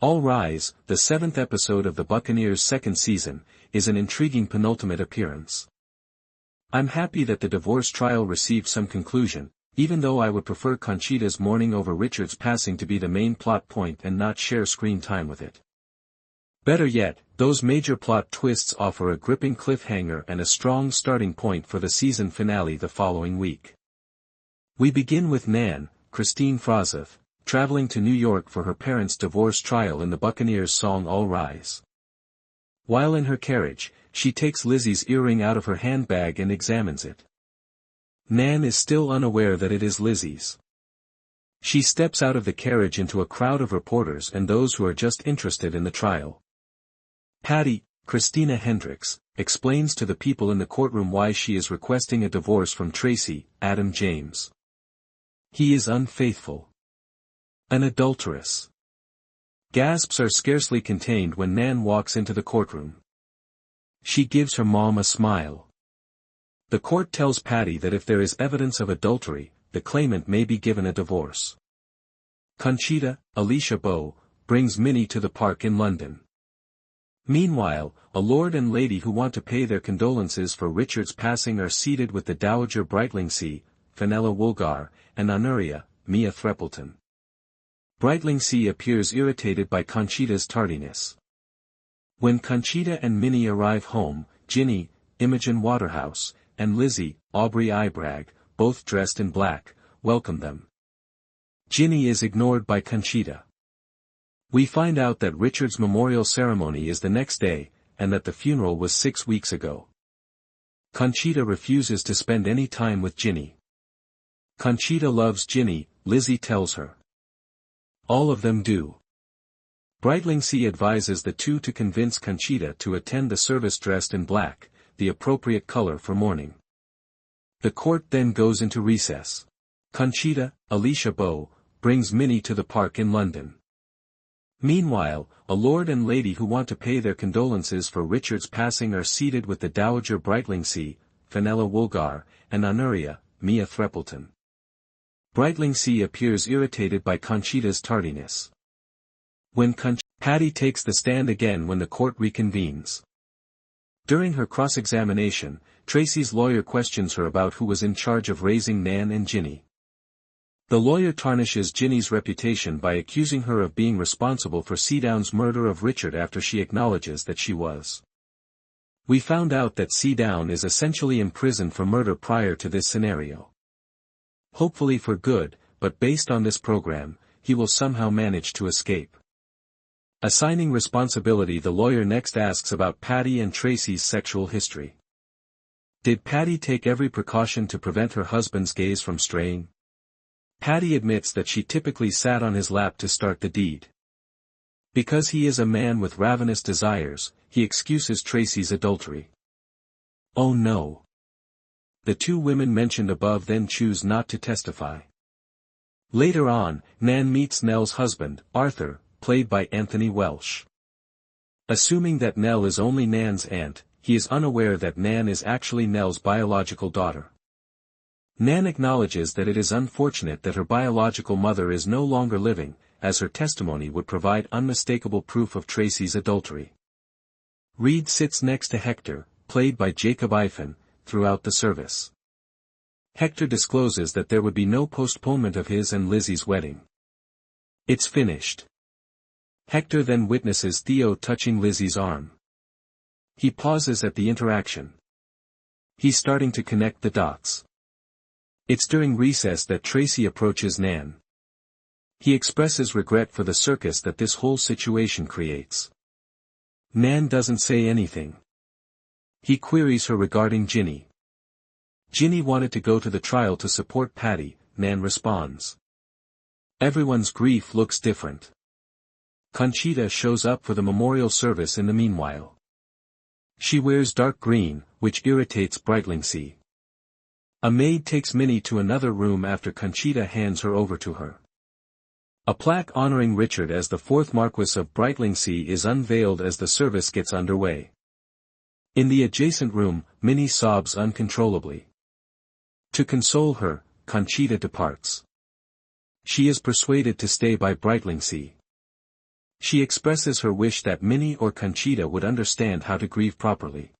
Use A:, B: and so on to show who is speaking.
A: All Rise, the seventh episode of the Buccaneers' second season, is an intriguing penultimate appearance. I'm happy that the divorce trial received some conclusion, even though I would prefer Conchita's mourning over Richard's passing to be the main plot point and not share screen time with it. Better yet, those major plot twists offer a gripping cliffhanger and a strong starting point for the season finale the following week. We begin with Nan, Christine Frozeth, traveling to New York for her parents' divorce trial in the Buccaneers' song All Rise. While in her carriage, she takes Lizzie's earring out of her handbag and examines it. Nan is still unaware that it is Lizzie's. She steps out of the carriage into a crowd of reporters and those who are just interested in the trial. Patty, Christina Hendricks, explains to the people in the courtroom why she is requesting a divorce from Tracy, Adam James. He is unfaithful. An adulteress. Gasps are scarcely contained when Nan walks into the courtroom. She gives her mom a smile. The court tells Patty that if there is evidence of adultery, the claimant may be given a divorce. Conchita, Alicia Bow, brings Minnie to the park in London. Meanwhile, a lord and lady who want to pay their condolences for Richard's passing are seated with the Dowager Brightlingsea, Fenella Woolgar, and Honoria, Mia Threppleton. Brightlingsea appears irritated by Conchita's tardiness. When Conchita and Minnie arrive home, Ginny, Imogen Waterhouse, and Lizzie, Aubrey Ibragg, both dressed in black, welcome them. Ginny is ignored by Conchita. We find out that Richard's memorial ceremony is the next day, and that the funeral was 6 weeks ago. Conchita refuses to spend any time with Ginny. Conchita loves Ginny, Lizzie tells her. All of them do. Brightlingsea advises the two to convince Conchita to attend the service dressed in black, the appropriate color for mourning. The court then goes into recess. Conchita, Alicia Bow, brings Minnie to the park in London. Meanwhile, a lord and lady who want to pay their condolences for Richard's passing are seated with the Dowager Brightlingsea, Fenella Woolgar, and Honoria, Mia Threppleton. Brightlingsea appears irritated by Conchita's tardiness. When Patty takes the stand again when the court reconvenes. During her cross-examination, Tracy's lawyer questions her about who was in charge of raising Nan and Ginny. The lawyer tarnishes Ginny's reputation by accusing her of being responsible for Seadown's murder of Richard after she acknowledges that she was. We found out that Seadown is essentially imprisoned for murder prior to this scenario. Hopefully for good, but based on this program, he will somehow manage to escape. Assigning responsibility, the lawyer next asks about Patty and Tracy's sexual history. Did Patty take every precaution to prevent her husband's gaze from straying? Patty admits that she typically sat on his lap to start the deed. Because he is a man with ravenous desires, he excuses Tracy's adultery. Oh no. The two women mentioned above then choose not to testify. Later on, Nan meets Nell's husband, Arthur, played by Anthony Welsh. Assuming that Nell is only Nan's aunt, he is unaware that Nan is actually Nell's biological daughter. Nan acknowledges that it is unfortunate that her biological mother is no longer living, as her testimony would provide unmistakable proof of Tracy's adultery. Reed sits next to Hector, played by Jacob Ifen, throughout the service. Hector discloses that there would be no postponement of his and Lizzie's wedding. It's finished. Hector then witnesses Theo touching Lizzie's arm. He pauses at the interaction. He's starting to connect the dots. It's during recess that Tracy approaches Nan. He expresses regret for the circus that this whole situation creates. Nan doesn't say anything. He queries her regarding Ginny. Ginny wanted to go to the trial to support Patty, Nan responds. Everyone's grief looks different. Conchita shows up for the memorial service in the meanwhile. She wears dark green, which irritates Brightlingsea. A maid takes Minnie to another room after Conchita hands her over to her. A plaque honoring Richard as the fourth Marquess of Brightlingsea is unveiled as the service gets underway. In the adjacent room, Minnie sobs uncontrollably. To console her, Conchita departs. She is persuaded to stay by Brightlingsea. She expresses her wish that Minnie or Conchita would understand how to grieve properly.